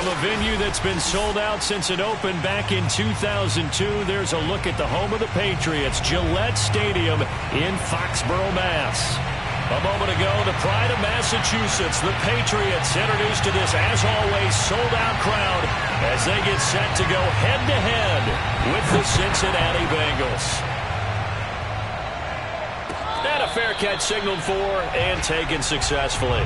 From a venue that's been sold out since it opened back in 2002, there's a look at the home of the Patriots, Gillette Stadium in Foxborough, Mass. A moment ago, the pride of Massachusetts, the Patriots, introduced to this, as always, sold-out crowd as they get set to go head-to-head with the Cincinnati Bengals. And a fair catch signaled for and taken successfully.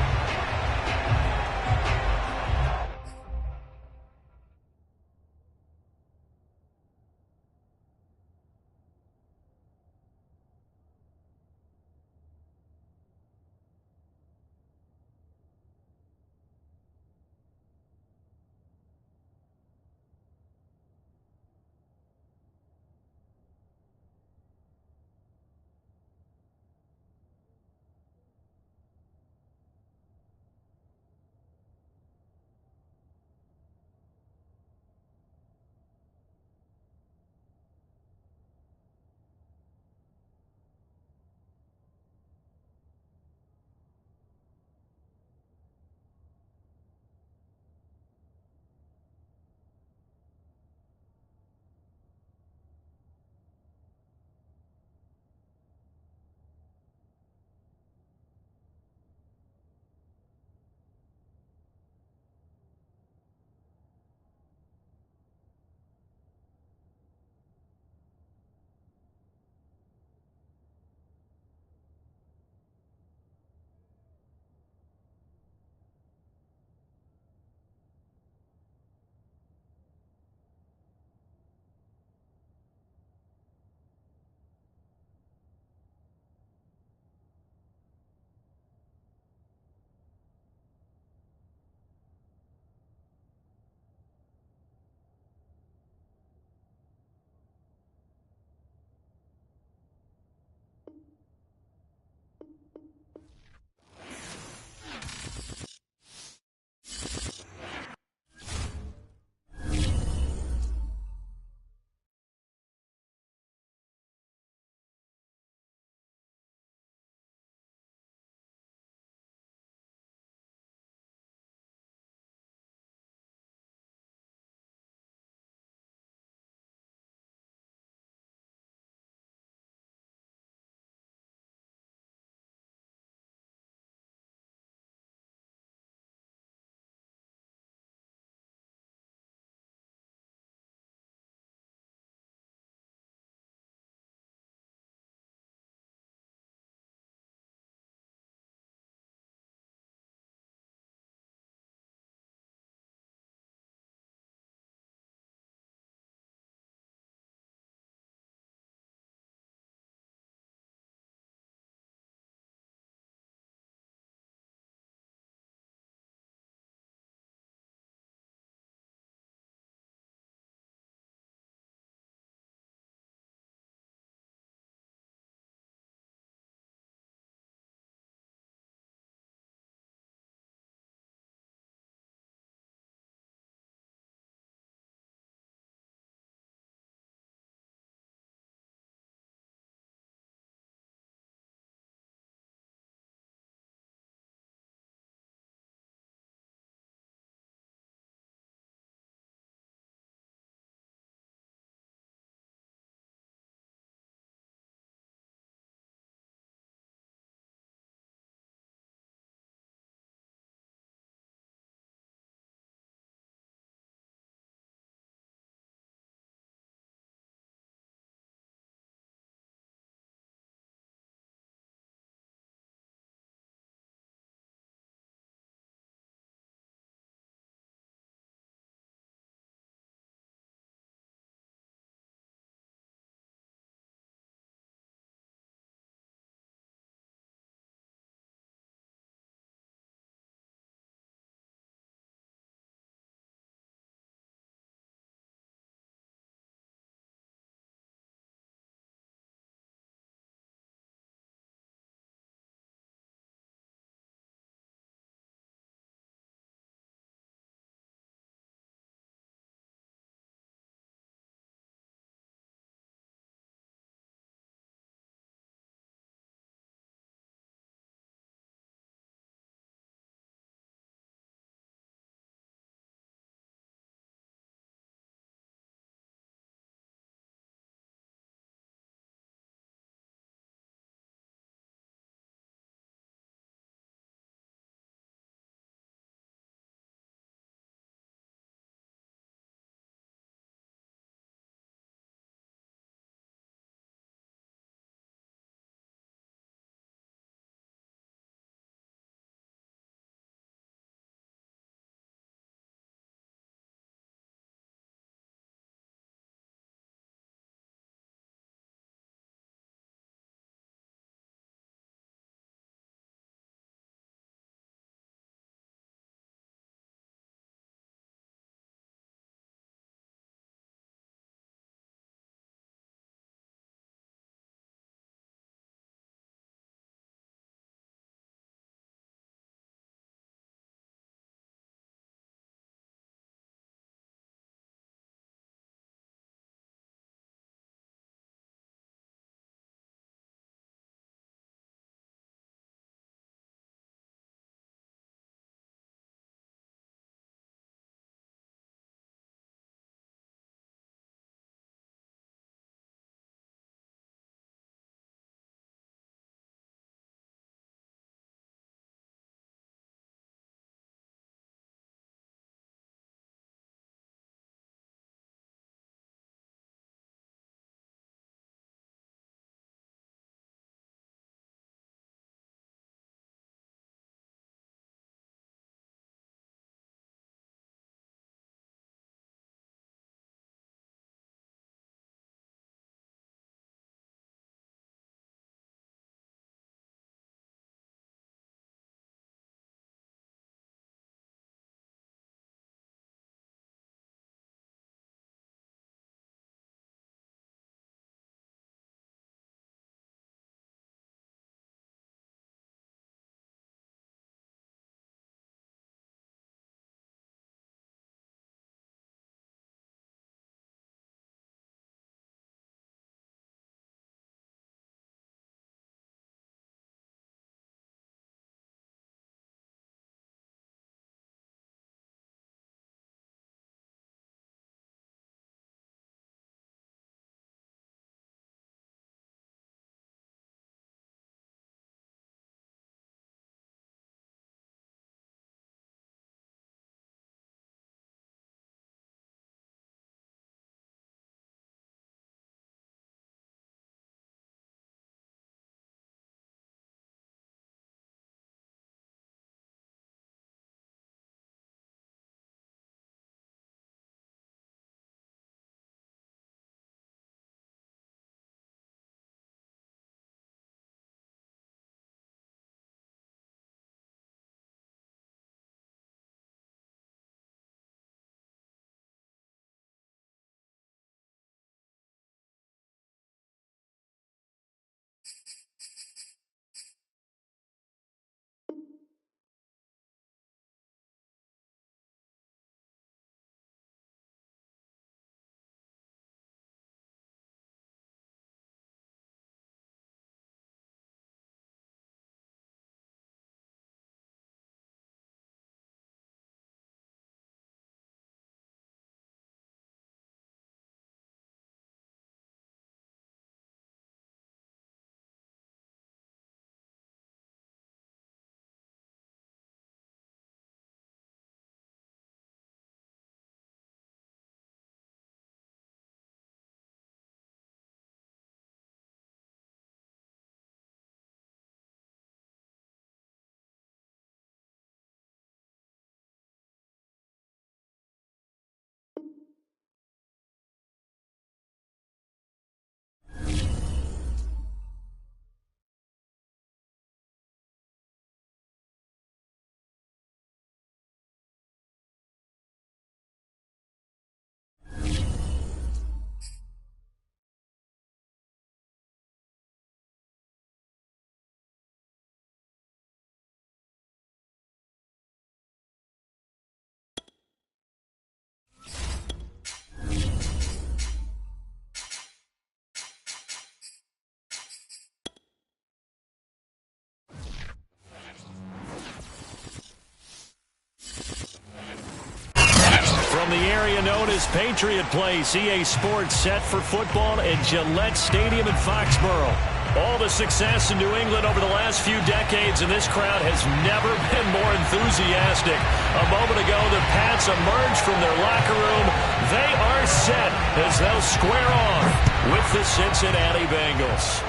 From the area known as Patriot Place, EA Sports set for football at Gillette Stadium in Foxborough. All the success in New England over the last few decades, and this crowd has never been more enthusiastic. A moment ago, the Pats emerged from their locker room. They are set as they'll square off with the Cincinnati Bengals.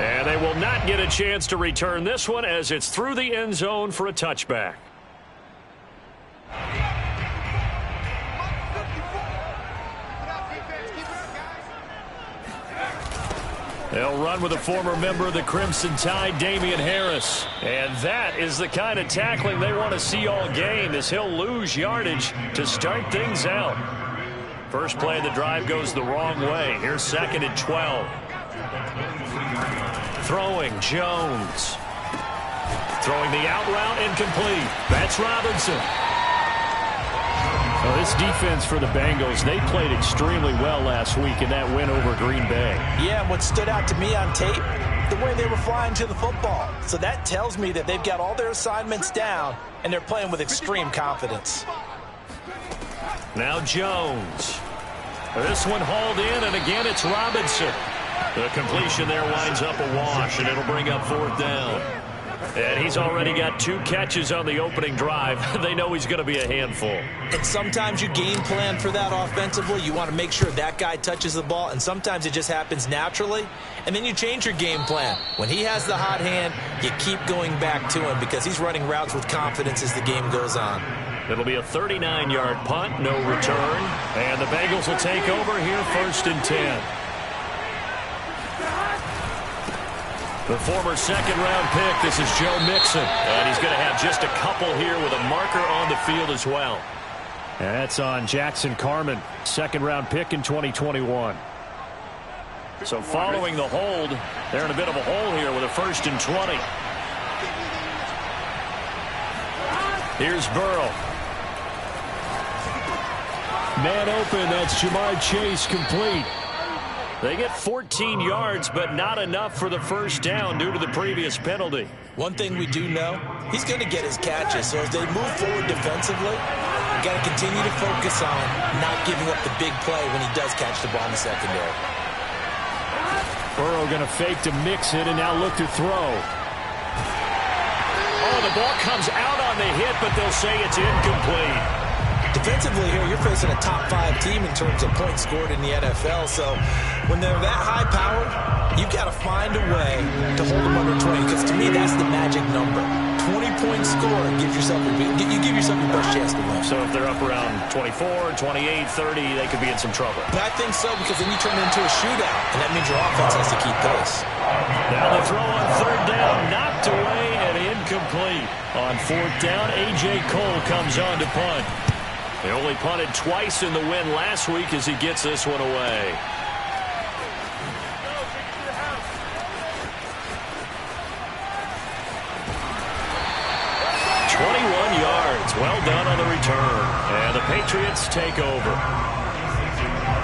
And they will not get a chance to return this one as it's through the end zone for a touchback. They'll run with a former member of the Crimson Tide, Damian Harris. And that is the kind of tackling they want to see all game, as he'll lose yardage to start things out. First play of the drive goes the wrong way. Here's 2nd and 12. Throwing, Jones. Throwing the out route, incomplete. That's Robinson. Well, this defense for the Bengals, they played extremely well last week in that win over Green Bay. Yeah, and what stood out to me on tape, the way they were flying to the football. So that tells me that they've got all their assignments down, and they're playing with extreme confidence. Now Jones. This one hauled in, and again it's Robinson. The completion there winds up a wash, and it'll bring up 4th down. And he's already got 2 catches on the opening drive. They know he's going to be a handful. And sometimes you game plan for that offensively. You want to make sure that guy touches the ball, and sometimes it just happens naturally. And then you change your game plan. When he has the hot hand, you keep going back to him because he's running routes with confidence as the game goes on. It'll be a 39-yard punt, no return. And the Bengals will take over here, 1st and 10. The former 2nd-round pick, this is Joe Mixon. And he's going to have just a couple here with a marker on the field as well. And that's on Jackson Carman, 2nd-round pick in 2021. So following the hold, they're in a bit of a hole here with a 1st and 20. Here's Burrow. Man open, that's Jamar Chase, complete. They get 14 yards, but not enough for the 1st down due to the previous penalty. One thing we do know, he's going to get his catches. So as they move forward defensively, you got to continue to focus on not giving up the big play when he does catch the ball in the secondary. Burrow going to fake to mix it and now look to throw. Oh, the ball comes out on the hit, but they'll say it's incomplete. Defensively here, you're facing a top-5 team in terms of points scored in the NFL. So when they're that high-powered, you've got to find a way to hold them under 20. Because to me, that's the magic number. 20-point score gives yourself you give yourself your best chance to win. So if they're up around 24, 28, 30, they could be in some trouble. But I think so, because then you turn it into a shootout, and that means your offense has to keep pace. Now the throw on 3rd down, knocked away and incomplete. On 4th down, A.J. Cole comes on to punt. They only punted twice in the win last week as he gets this one away. done on the return. And the Patriots take over.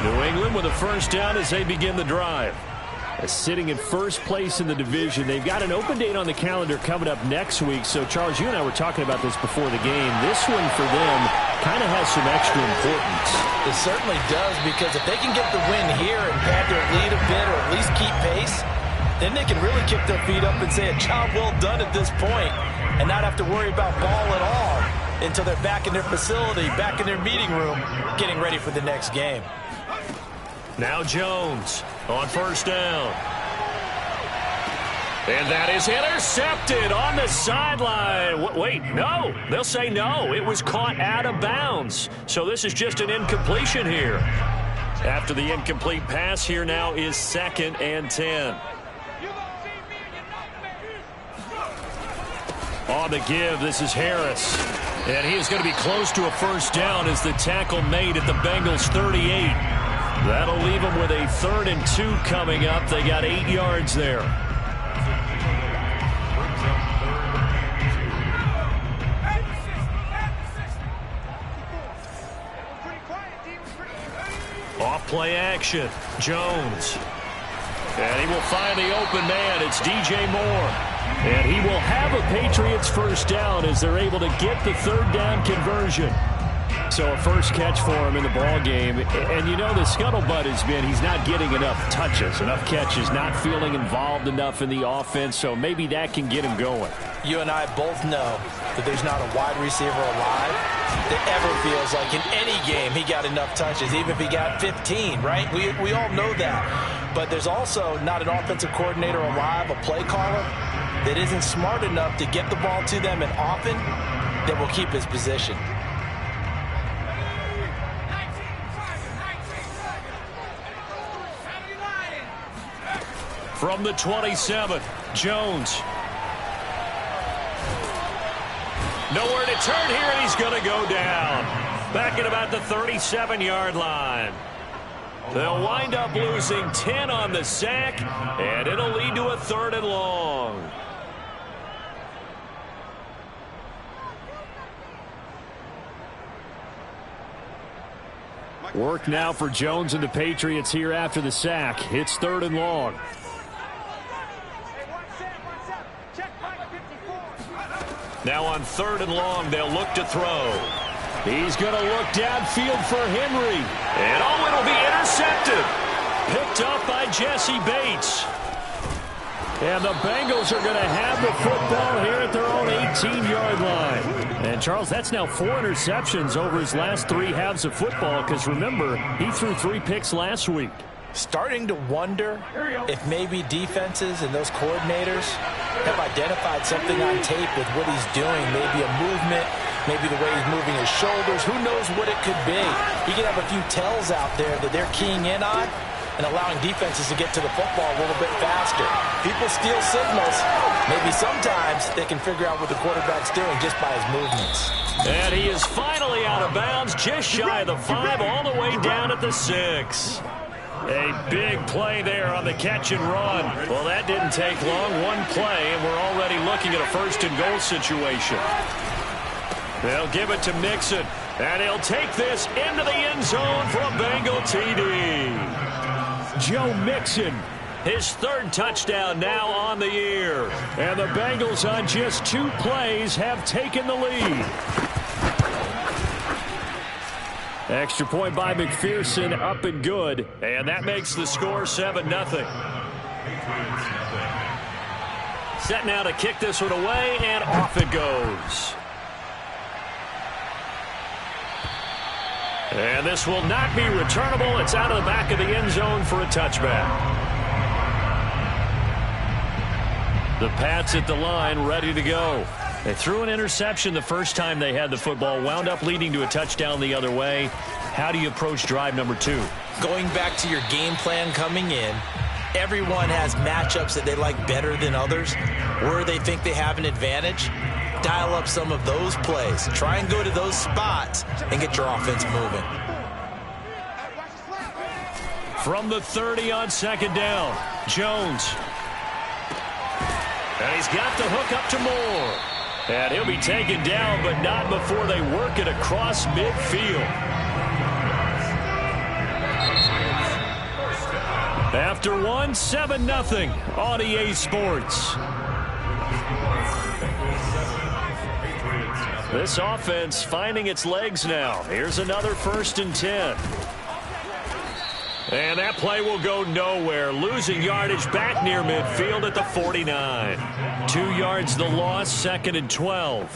New England with a first down as they begin the drive. Sitting in first place in the division. They've got an open date on the calendar coming up next week. So, Charles, you and I were talking about this before the game. This one for them kind of has some extra importance. It certainly does, because if they can get the win here and pad their lead a bit, or at least keep pace, then they can really kick their feet up and say a job well done at this point and not have to worry about ball at all until they're back in their facility, back in their meeting room, getting ready for the next game. Now Jones on first down. And that is intercepted on the sideline. Wait, no. They'll say no. It was caught out of bounds. So this is just an incompletion here. After the incomplete pass, here now is 2nd and 10. On the give, this is Harris. And he is going to be close to a first down as the tackle made at the Bengals 38. That'll leave them with a 3rd and 2 coming up. They got 8 yards there. Off play action. Jones. And he will find the open man. It's DJ Moore. And he will have a Patriots first down as they're able to get the 3rd down conversion. So a first catch for him in the ball game. And you know the scuttlebutt has been he's not getting enough touches, enough catches, not feeling involved enough in the offense. So maybe that can get him going. You and I both know that there's not a wide receiver alive that ever feels like in any game he got enough touches, even if he got 15, right? We all know that. But there's also not an offensive coordinator alive, a play caller, that isn't smart enough to get the ball to them and often that will keep his position. From the 27, Jones. Nowhere to turn here, and he's going to go down. Back at about the 37-yard line. They'll wind up losing 10 on the sack, and it'll lead to a 3rd and long. Work now for Jones and the Patriots here after the sack. It's 3rd and long. Now on 3rd and long, they'll look to throw. He's going to look downfield for Henry. And it'll be intercepted. Picked up by Jesse Bates. And the Bengals are going to have the football here at their own 18-yard line. And, Charles, that's now 4 interceptions over his last 3 halves of football, because, remember, he threw 3 picks last week. Starting to wonder if maybe defenses and those coordinators have identified something on tape with what he's doing. Maybe a movement, maybe the way he's moving his shoulders. Who knows what it could be? He could have a few tells out there that they're keying in on and allowing defenses to get to the football a little bit faster. People steal signals. Maybe sometimes they can figure out what the quarterback's doing just by his movements. And he is finally out of bounds, just shy of the 5, all the way down at the 6. A big play there on the catch and run. Well, that didn't take long. One play, and we're already looking at a 1st and goal situation. They'll give it to Mixon, and he'll take this into the end zone for a Bengal TD. Joe Mixon, his 3rd touchdown now on the year. And the Bengals on just 2 plays have taken the lead. Extra point by McPherson, up and good. And that makes the score 7-0. Set now to kick this one away, and off it goes. And this will not be returnable. It's out of the back of the end zone for a touchback. The Pats at the line, ready to go. They threw an interception the first time they had the football, wound up leading to a touchdown the other way. How do you approach drive number 2? Going back to your game plan coming in, everyone has matchups that they like better than others, where they think they have an advantage. Dial up some of those plays. Try and go to those spots and get your offense moving. From the 30 on 2nd down, Jones. And he's got the hook up to Moore. And he'll be taken down, but not before they work it across midfield. After one, 7-0 on EA Sports. This offense finding its legs now. Here's another 1st and 10. And that play will go nowhere. Losing yardage back near midfield at the 49. 2 yards the loss, 2nd and 12.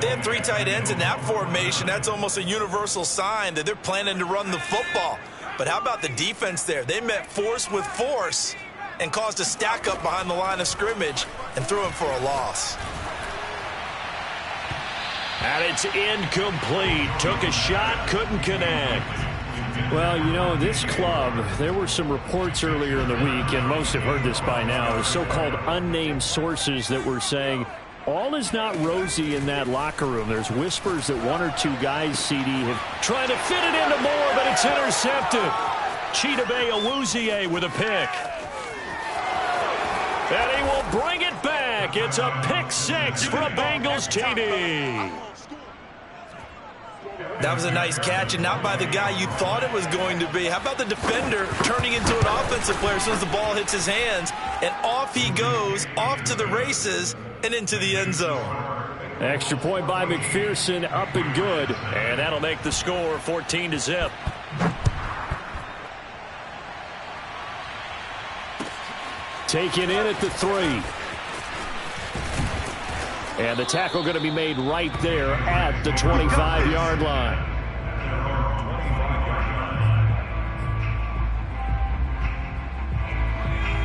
They have 3 tight ends in that formation. That's almost a universal sign that they're planning to run the football. But how about the defense there? They met force with force and caused a stack up behind the line of scrimmage and threw him for a loss. And it's incomplete. Took a shot, couldn't connect. Well, you know, this club, there were some reports earlier in the week, and most have heard this by now, so-called unnamed sources that were saying all is not rosy in that locker room. There's whispers that 1 or 2 guys, CD, have tried to fit it into more, but it's intercepted. Chidobe Awuzie with a pick. And he will bring it back. It's a pick 6 for a Bengals TD. That was a nice catch, and not by the guy you thought it was going to be. How about the defender turning into an offensive player as soon as the ball hits his hands, and off he goes, off to the races, and into the end zone. Extra point by McPherson, up and good, and that'll make the score 14-0. Taken in at the 3. And the tackle going to be made right there at the 25-yard line.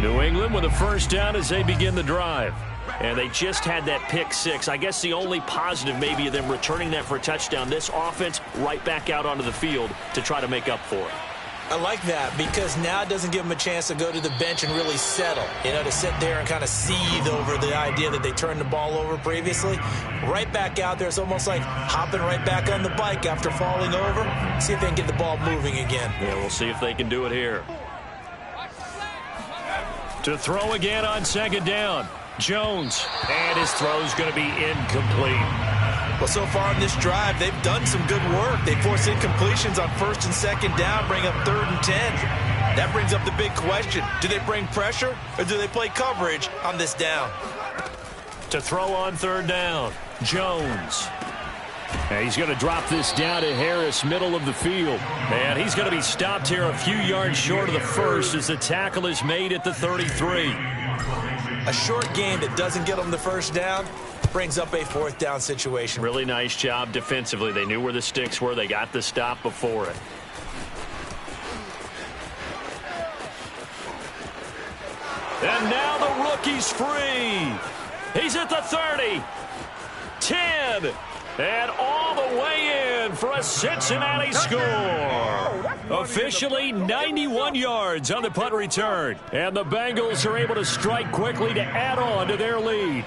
New England with a 1st down as they begin the drive. And they just had that pick 6. I guess the only positive maybe of them returning that for a touchdown. This offense right back out onto the field to try to make up for it. I like that because now it doesn't give them a chance to go to the bench and really settle. You know, to sit there and kind of seethe over the idea that they turned the ball over previously. Right back out there. It's almost like hopping right back on the bike after falling over. See if they can get the ball moving again. Yeah, we'll see if they can do it here. To throw again on 2nd down. Jones. And his throw's going to be incomplete. Well, so far on this drive, they've done some good work. They force incompletions on 1st and 2nd down, bring up 3rd and 10. That brings up the big question. Do they bring pressure or do they play coverage on this down? To throw on 3rd down, Jones. And he's going to drop this down to Harris, middle of the field. And he's going to be stopped here a few yards short of the 1st as the tackle is made at the 33. A short gain that doesn't get them the 1st down brings up a 4th down situation. Really nice job defensively. They knew where the sticks were. They got the stop before it. And now the rookie's free. He's at the 30. 10. And all the way in for a Cincinnati score. Officially 91 yards on the punt return. And the Bengals are able to strike quickly to add on to their lead.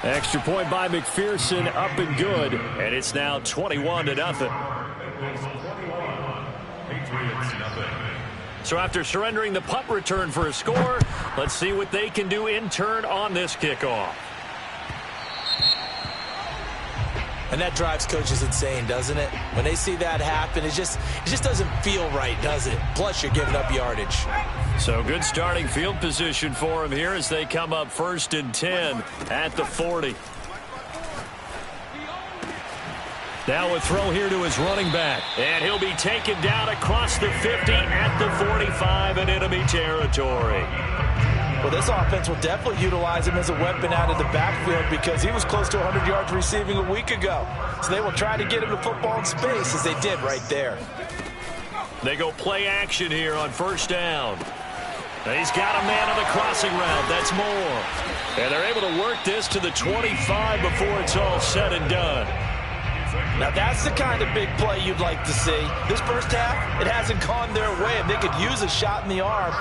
Extra point by McPherson, up and good. And it's now 21-0. So after surrendering the punt return for a score, let's see what they can do in turn on this kickoff. And that drives coaches insane, doesn't it? When they see that happen, it just doesn't feel right, does it? Plus, you're giving up yardage. So good starting field position for him here as they come up 1st and 10 at the 40. Now a throw here to his running back. And he'll be taken down across the 50 at the 45 in enemy territory. Well, this offense will definitely utilize him as a weapon out of the backfield because he was close to 100 yards receiving a week ago. So they will try to get him the football in space as they did right there. They go play action here on 1st down. And he's got a man on the crossing route. That's Moore. And they're able to work this to the 25 before it's all said and done. Now, that's the kind of big play you'd like to see. This first half, it hasn't gone their way, and they could use a shot in the arm.